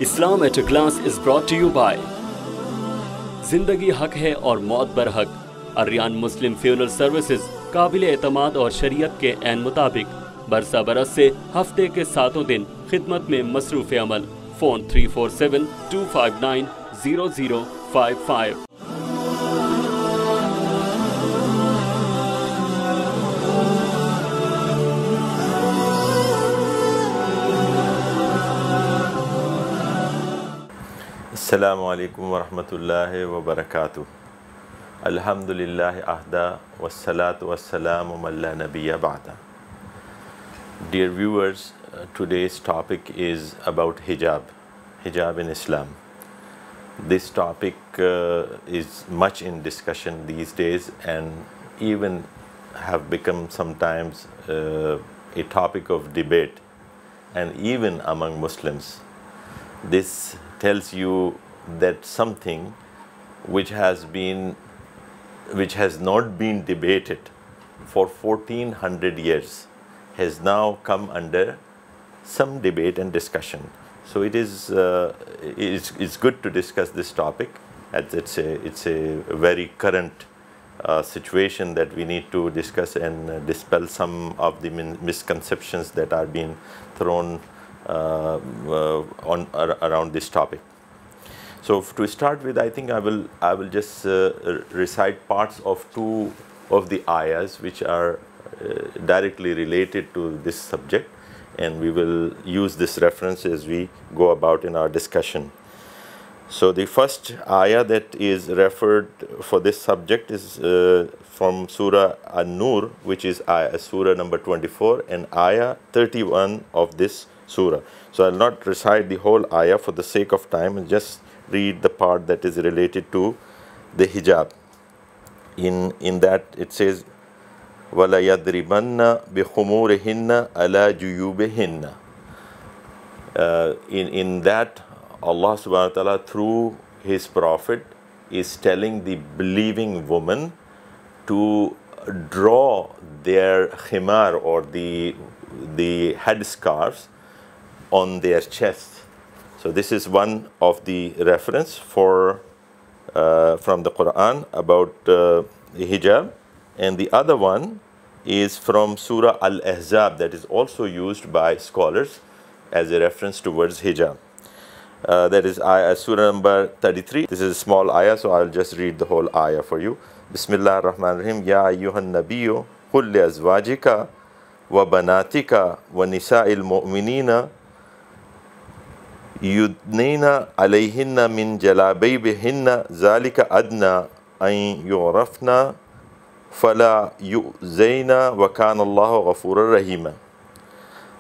Islam at a glass is brought to you by Zindagi Haq है और मौत बर हक। अर्रियान मुस्लिम फ्यूनरल सर्विसेज काबिल एतमाद और शरीयत के ऐन मुताबिक बरसा बरस से हफ्ते के 7 दिन खिदमत में मसरूफ़ अमल। फ़ोन 3472590055। अस्सलामु अलैकुम वरहमतुल्लाहि वबरकातुह। अल्हम्दुलिल्लाह अहदा वस्सलातु वस्सलामु अला नबिय्य बअदा। Dear viewers, today's topic is about hijab in Islam. This topic is much in discussion these days and even have become sometimes a topic of debate and even among Muslims. This tells you that something which has not been debated for 1400 years has now come under some debate and discussion. So it's good to discuss this topic, as it's a very current situation that we need to discuss and dispel some of the misconceptions that are being thrown around this topic. So to start with, I think I will just recite parts of two of the ayahs which are directly related to this subject, and we will use this reference as we go about in our discussion. So the first ayah that is referred for this subject is from Surah An-Nur, which is Surah number 24 and ayah 31 of this surah. So I'll not recite the whole ayah for the sake of time, and just read the part that is related to the hijab. In that it says, وَلَا يَضْرِبَنَّ بِخُمُورِهِنَّ عَلَى جُيُوبِهِنَّ. In that, Allah subhanahu wa ta'ala through his prophet is telling the believing woman to draw their khimar or the headscarves on their chest. So this is one of the reference from the Quran about the hijab, and the other one is from Surah Al-Ahzab, that is also used by scholars as a reference towards hijab. That is Surah number 33. This is a small ayah, so I'll just read the whole ayah for you. Bismillah ar-Rahman ar-Rahim. Ya ayyuhan nabiyyu qul li azwajika wa banatika wa nisa'il mu'minina yudnina alayhinna min jalabibihinna zalika adna an yurafna fala yu'zayna wa kana Allahu ghafurur rahima.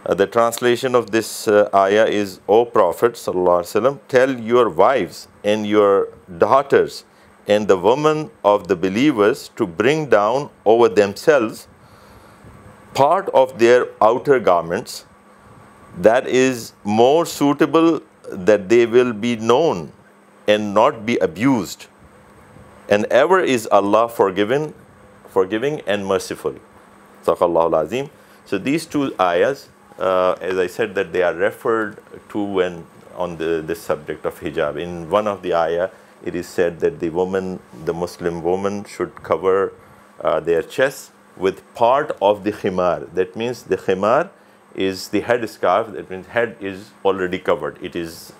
The translation of this ayah is, O Prophet sallallahu alaihi wasallam, tell your wives and your daughters and the women of the believers to bring down over themselves part of their outer garments that is more suitable, that they will be known and not be abused, and ever is Allah forgiving and merciful. Sadaqallahul Azim. So these two ayahs, as I said, that they are referred to when on this subject of hijab. In one of the ayah, it is said that the Muslim woman should cover their chest with part of the khimar. That means the khimar is the head scarf. That means head is already covered. It is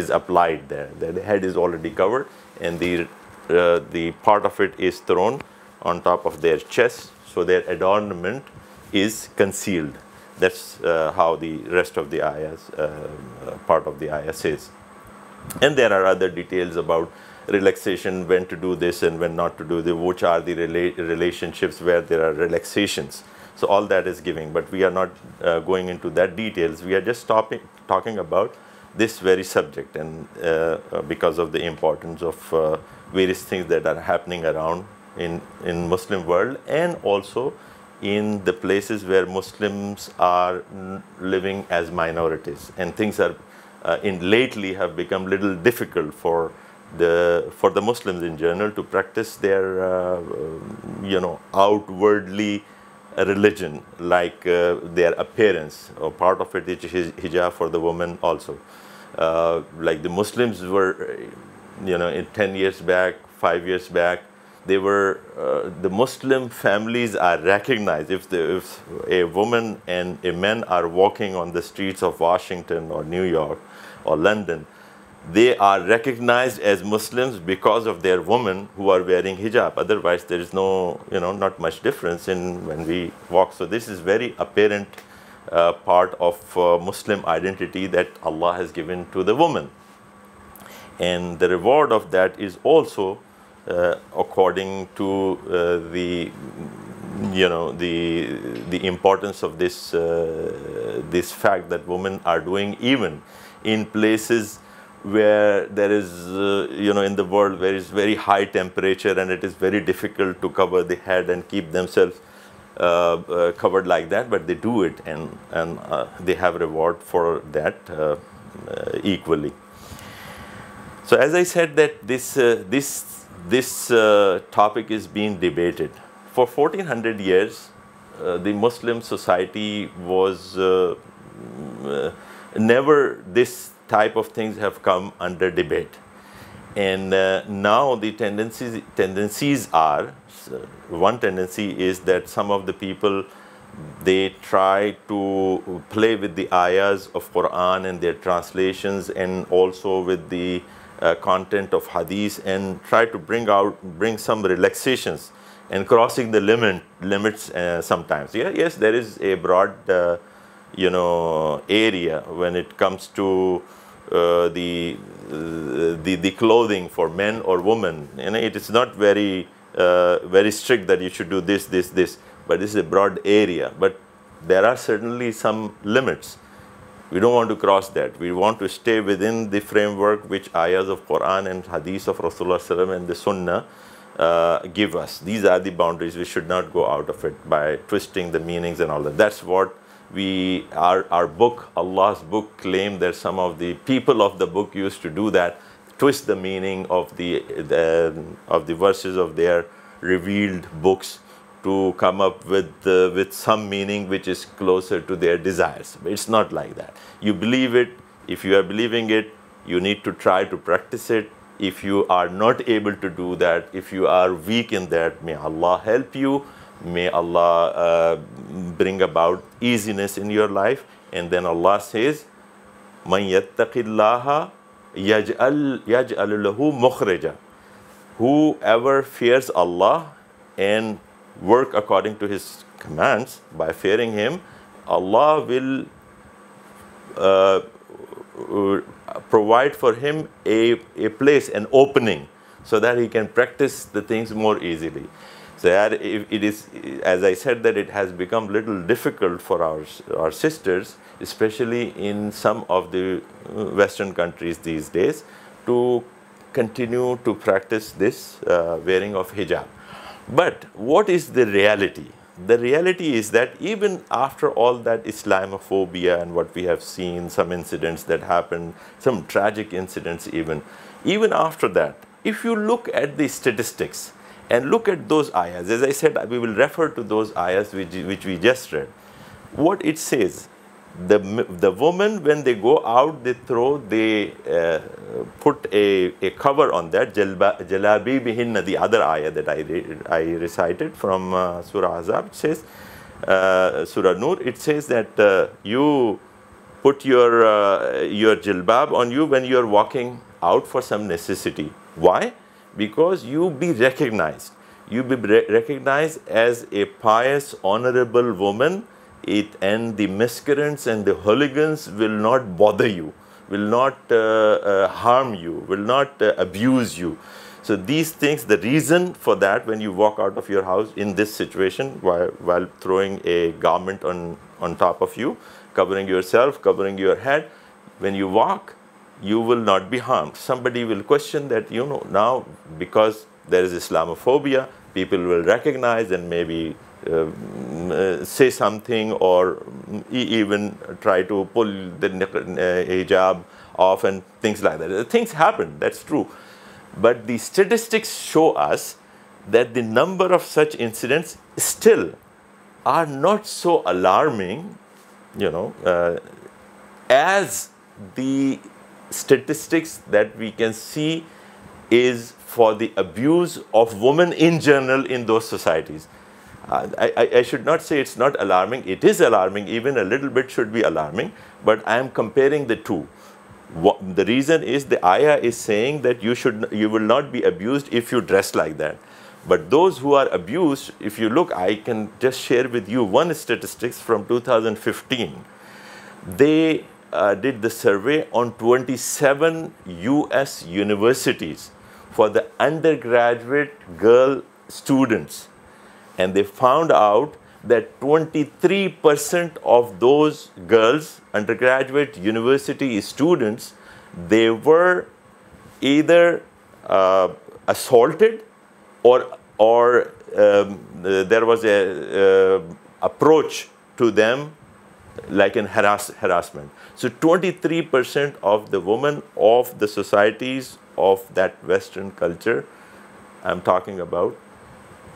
applied there. The head is already covered, and the part of it is thrown on top of their chest, so their adornment is concealed. That's how the rest of the ayahs, part of the ayah says. And there are other details about relaxation, when to do this and when not to do this, which are the relationships where there are relaxations. So all that is giving, but we are not going into that details. We are just talking about this very subject, and because of the importance of various things that are happening around in Muslim world, and also in the places where Muslims are living as minorities, and things are lately have become little difficult for the Muslims in general to practice their outwardly religion, like their appearance, or part of it is hijab for the woman also. Like the Muslims were, in 10 years back, 5 years back, they were, the Muslim families are recognized. If a woman and a man are walking on the streets of Washington or New York or London, they are recognized as Muslims because of their women who are wearing hijab. Otherwise, there is no, not much difference in when we walk. So this is very apparent part of Muslim identity that Allah has given to the woman. And the reward of that is also according to the importance of this this fact that women are doing even in places where there is, in the world where it's very high temperature and it is very difficult to cover the head and keep themselves covered like that, but they do it, and they have reward for that equally. So as I said that this topic is being debated. For 1400 years, the Muslim society was never this type of things have come under debate. And now the tendencies are, one tendency is that some of the people, they try to play with the ayahs of Quran and their translations, and also with the content of hadith, and try to bring some relaxations and crossing the limits sometimes. Yes, there is a broad area when it comes to the clothing for men or women. It is not very very strict that you should do this, but this is a broad area. But there are certainly some limits. We don't want to cross that. We want to stay within the framework which ayahs of Quran and hadith of Rasulullah SAW and the Sunnah give us. These are the boundaries. We should not go out of it by twisting the meanings and all that. That's what our book, Allah's book, claimed that some of the people of the book used to do that, twist the meaning of the verses of their revealed books to come up with some meaning which is closer to their desires. But it's not like that. You believe it. If you are believing it, you need to try to practice it. If you are not able to do that, if you are weak in that, may Allah help you. May Allah bring about easiness in your life. And then Allah says, "Man yattaqillaha yaj'al lahu mukhraja." Whoever fears Allah and work according to His commands, by fearing Him, Allah will provide for him a place, an opening, so that he can practice the things more easily. So it is, as I said, that it has become little difficult for our sisters, especially in some of the Western countries these days, to continue to practice this wearing of hijab. But what is the reality? The reality is that even after all that Islamophobia and what we have seen, some incidents that happened, some tragic incidents even after that, if you look at the statistics and look at those ayahs, as I said, we will refer to those ayahs which we just read. What it says, the women, when they go out, they put a cover on that, jalabi bihinna, the other ayah that I recited from Surah Azab. It says, Surah Nur, it says that you put your jilbab on you when you are walking out for some necessity. Why? Because you be recognized. You be recognized as a pious, honorable woman. And the miscreants and the hooligans will not bother you, will not harm you, will not abuse you. So these things, the reason for that, when you walk out of your house in this situation, while throwing a garment on top of you, covering yourself, covering your head, when you walk, you will not be harmed. Somebody will question that, now because there is Islamophobia, people will recognize and maybe say something, or even try to pull the hijab off and things like that. Things happen, that's true. But the statistics show us that the number of such incidents still are not so alarming, as the statistics that we can see is for the abuse of women in general in those societies. I should not say it's not alarming. It is alarming. Even a little bit should be alarming. But I am comparing the two. The reason is the ayah is saying that you will not be abused if you dress like that. But those who are abused, if you look, I can just share with you one statistics from 2015. They did the survey on 27 US universities for the undergraduate girl students. And they found out that 23% of those girls, undergraduate university students, they were either assaulted or there was a approach to them like an harassment. So 23% of the women of the societies of that Western culture I'm talking about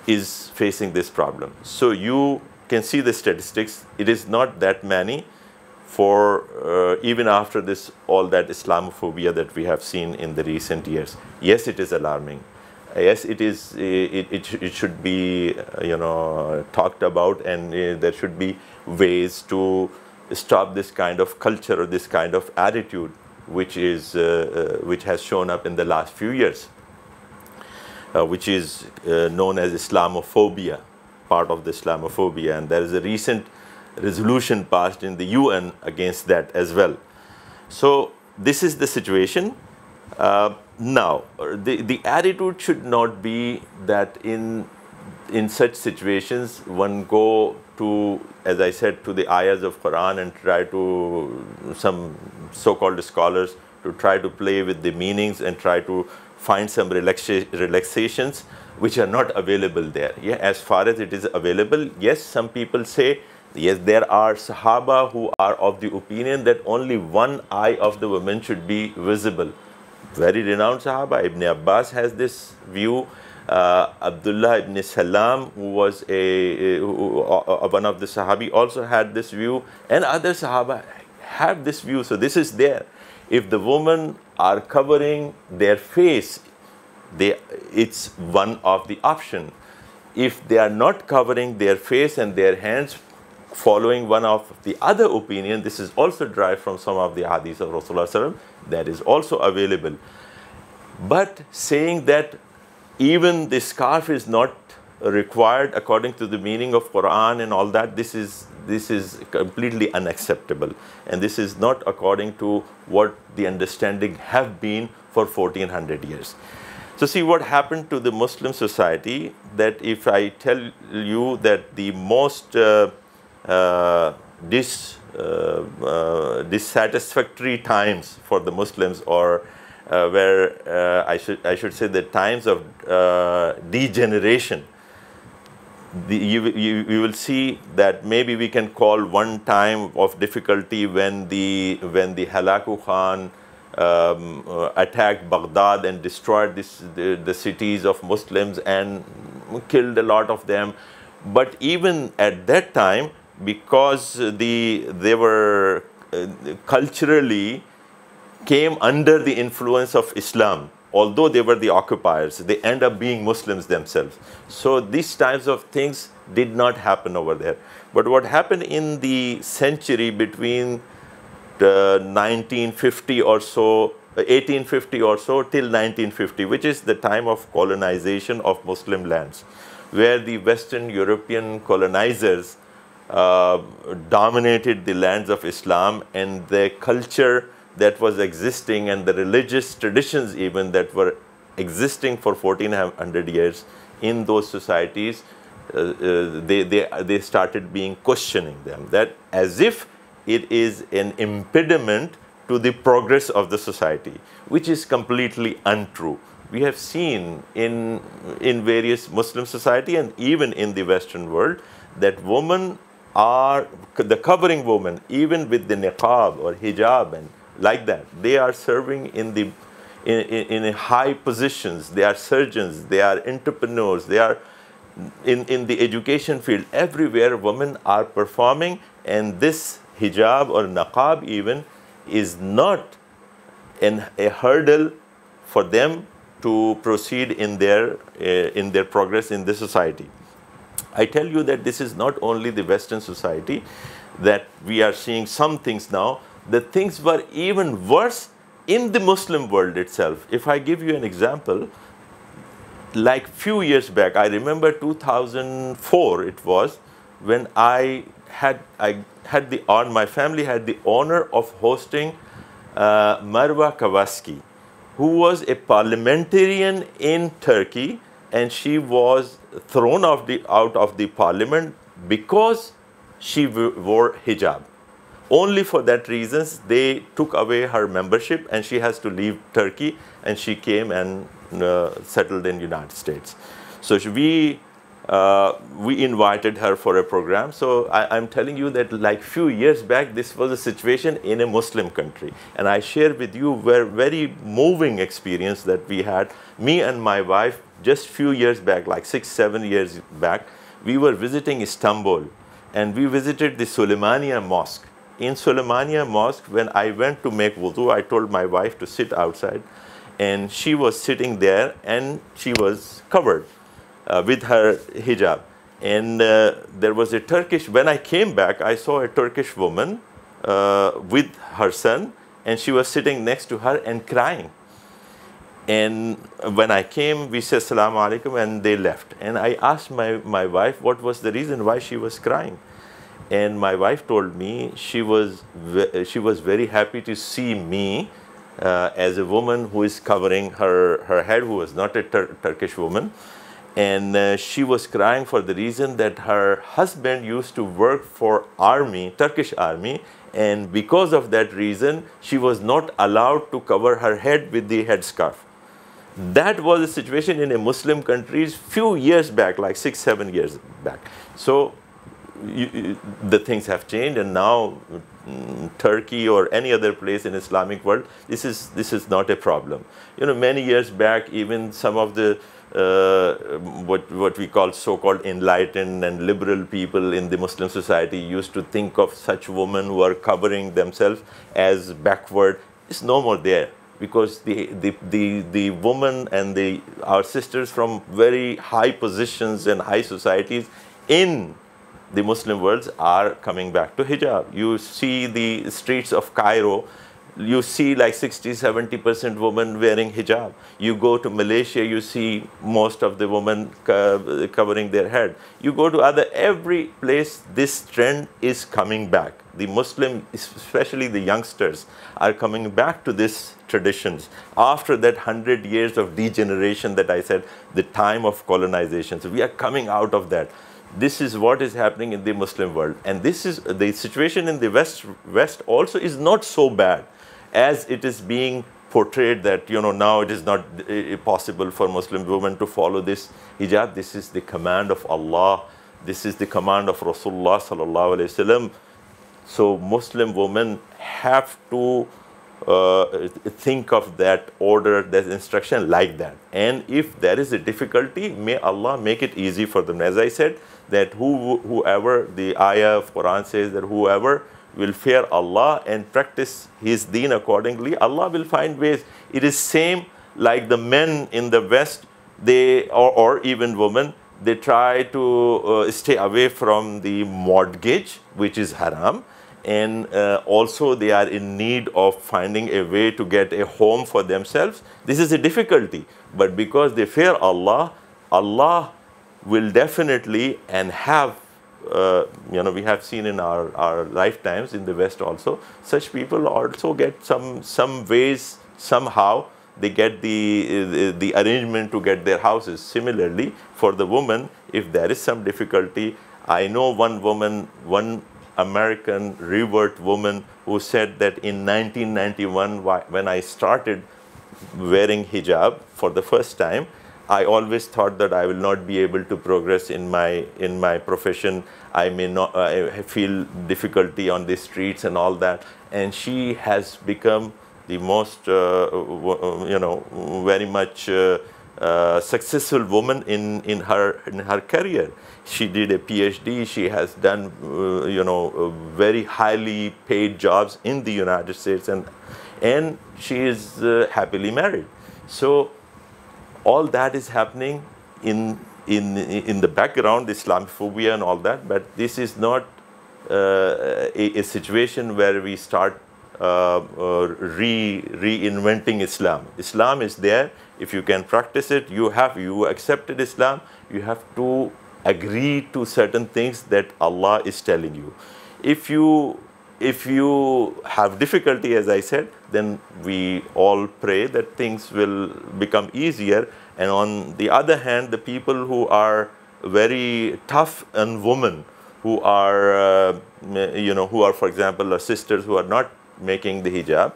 is facing this problem. So you can see the statistics. It is not that many for even after this, all that Islamophobia that we have seen in the recent years. Yes, it is alarming. Yes, it is. It should be talked about, and there should be ways to stop this kind of culture or this kind of attitude, which has shown up in the last few years. Which is known as Islamophobia, part of the Islamophobia. And there is a recent resolution passed in the UN against that as well. So this is the situation. Now, the attitude should not be that in such situations one go to, as I said, to the ayahs of Quran and try to, some so-called scholars, to try to play with the meanings and try to find some relaxations which are not available there. Yeah, as far as it is available, yes, some people say, yes, there are Sahaba who are of the opinion that only one eye of the woman should be visible. Very renowned Sahaba, Ibn Abbas has this view. Abdullah ibn Salam, who was one of the Sahabi, also had this view, and other Sahaba have this view. So this is there. If the women are covering their face, it's one of the option. If they are not covering their face and their hands, following one of the other opinion, this is also derived from some of the hadiths of Rasulullah, that is also available. But saying that even the scarf is not required according to the meaning of Quran and all that, this is completely unacceptable, and this is not according to what the understanding have been for 1400 years. So see what happened to the Muslim society, that if I tell you that the most dissatisfactory times for the Muslims, or where I should say the times of degeneration, you will see that maybe we can call one time of difficulty when the Halaku Khan attacked Baghdad and destroyed the cities of Muslims and killed a lot of them. But even at that time, because they were culturally came under the influence of Islam, although they were the occupiers, they end up being Muslims themselves. So these types of things did not happen over there. But what happened in the century between 1950 or so, 1850 or so till 1950, which is the time of colonization of Muslim lands, where the Western European colonizers dominated the lands of Islam, and the culture that was existing and the religious traditions even that were existing for 1400 years in those societies, they started being questioning them, that as if it is an impediment to the progress of the society, which is completely untrue. We have seen in various Muslim society and even in the Western world that women are, the covering women, even with the niqab or hijab and like that, they are serving in high positions. They are surgeons, they are entrepreneurs, they are in the education field. Everywhere women are performing, and this hijab or niqab even is not a hurdle for them to proceed in their progress in the society. I tell you that this is not only the Western society that we are seeing some things now. The things were even worse in the Muslim world itself. If I give you an example, like few years back, I remember 2004 it was, when my family had the honor of hosting Marwa Kavaski, who was a parliamentarian in Turkey, and she was thrown out of the parliament because she wore hijab. Only for that reasons they took away her membership, and she has to leave Turkey, and she came and settled in United States. So we invited her for a program. So I'm telling you that like few years back, this was a situation in a Muslim country. And I share with you a very moving experience that we had. Me and my wife, just few years back, like 6-7 years back, we were visiting Istanbul, and we visited the Suleymaniye Mosque. In Suleymaniye Mosque, when I went to make wudu, I told my wife to sit outside, and she was sitting there, and she was covered with her hijab. And there was a Turkish, when I came back, I saw a Turkish woman with her son, and she was sitting next to her and crying. And when I came, we said Assalamu alaikum, and they left. And I asked my wife what was the reason why she was crying. And my wife told me she was very happy to see me as a woman who is covering her head, who was not a Turkish woman. And she was crying for the reason that her husband used to work for army, Turkish army, and because of that reason, she was not allowed to cover her head with the headscarf. That was the situation in a Muslim countries few years back, like 6-7 years back. So the things have changed, and now Turkey or any other place in Islamic world, this is not a problem. You know, many years back, even some of the what we call so-called enlightened and liberal people in the Muslim society used to think of such women who are covering themselves as backward. It's no more there, because the woman and our sisters from very high positions and high societies in the Muslim worlds are coming back to hijab. You see the streets of Cairo, you see like 60-70% women wearing hijab. You go to Malaysia, you see most of the women covering their head. You go to every place, this trend is coming back. The Muslim, especially the youngsters, are coming back to these traditions after that 100 years of degeneration that I said, the time of colonization. So we are coming out of that. This is what is happening in the Muslim world. And this is the situation in the West also is not so bad as it is being portrayed, that, you know, now it is not possible for Muslim women to follow this hijab. This is the command of Allah. This is the command of Rasulullah sallallahu alaihi wasallam. So Muslim women have to think of that order, that instruction like that. And if there is a difficulty, may Allah make it easy for them. As I said, that whoever, the ayah of Quran says that whoever will fear Allah and practice his deen accordingly, Allah will find ways. It is same like the men in the West, they or even women, they try to stay away from the mortgage, which is haram. And also they are in need of finding a way to get a home for themselves. This is a difficulty. But because they fear Allah, Allah will definitely and have, we have seen in our lifetimes in the West also, such people also get some ways, somehow, they get the arrangement to get their houses. Similarly, for the woman, if there is some difficulty, I know one woman, one American revert woman who said that in 1991, when I started wearing hijab for the first time, I always thought that I will not be able to progress in my profession. I may not feel difficulty on the streets and all that. And she has become the most, very much successful woman in her career. She did a PhD. She has done, very highly paid jobs in the United States, and she is happily married. So all that is happening in the background, Islamophobia and all that, but this is not a situation where we start reinventing Islam. Islam is there. If you can practice it, you accepted Islam, you have to agree to certain things that Allah is telling you. If you have difficulty, as I said, then we all pray that things will become easier. And on the other hand, the people who are very tough and women, who are, for example, our sisters who are not making the hijab,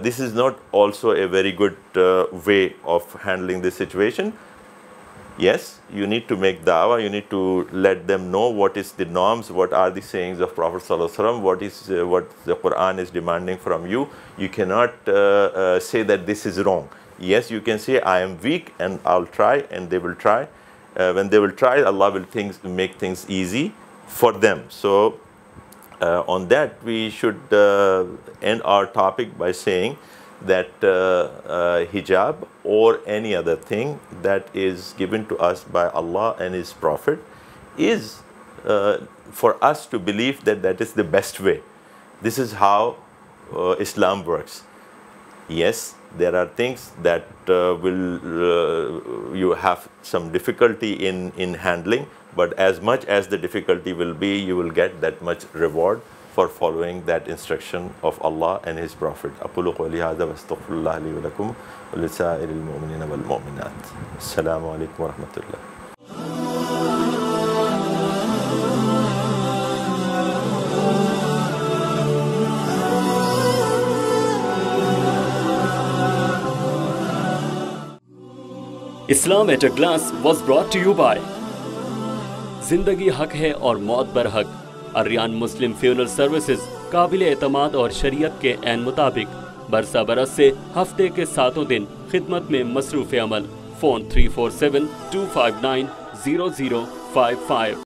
this is not also a very good way of handling this situation. Yes, you need to make da'wah, you need to let them know what is the norms, what are the sayings of Prophet ﷺ, what the Quran is demanding from you. You cannot say that this is wrong. Yes, you can say I am weak and I'll try, and they will try. When they will try, Allah will make things easy for them. So on that, we should end our topic by saying that hijab or any other thing that is given to us by Allah and His Prophet is for us to believe that that is the best way. This is how Islam works. Yes, there are things that you have some difficulty in handling, but as much as the difficulty will be, you will get that much reward for following that instruction of Allah and His Prophet. أقول قولي هذا واستغفر الله لي ولكم ولسائر المؤمنين والمؤمنات. السلام عليكم ورحمة الله. Islam at a Glance was brought to you by जिंदगी हक है और मौत बर हक, अर्रियान मुस्लिम funeral services, काबिल एतमाद और शरीयत के ऐन मुताबिक बरसा बरस से हफ्ते के 7 दिन खिदमत में मसरूफ़ अमल। फ़ोन 347-259-0055।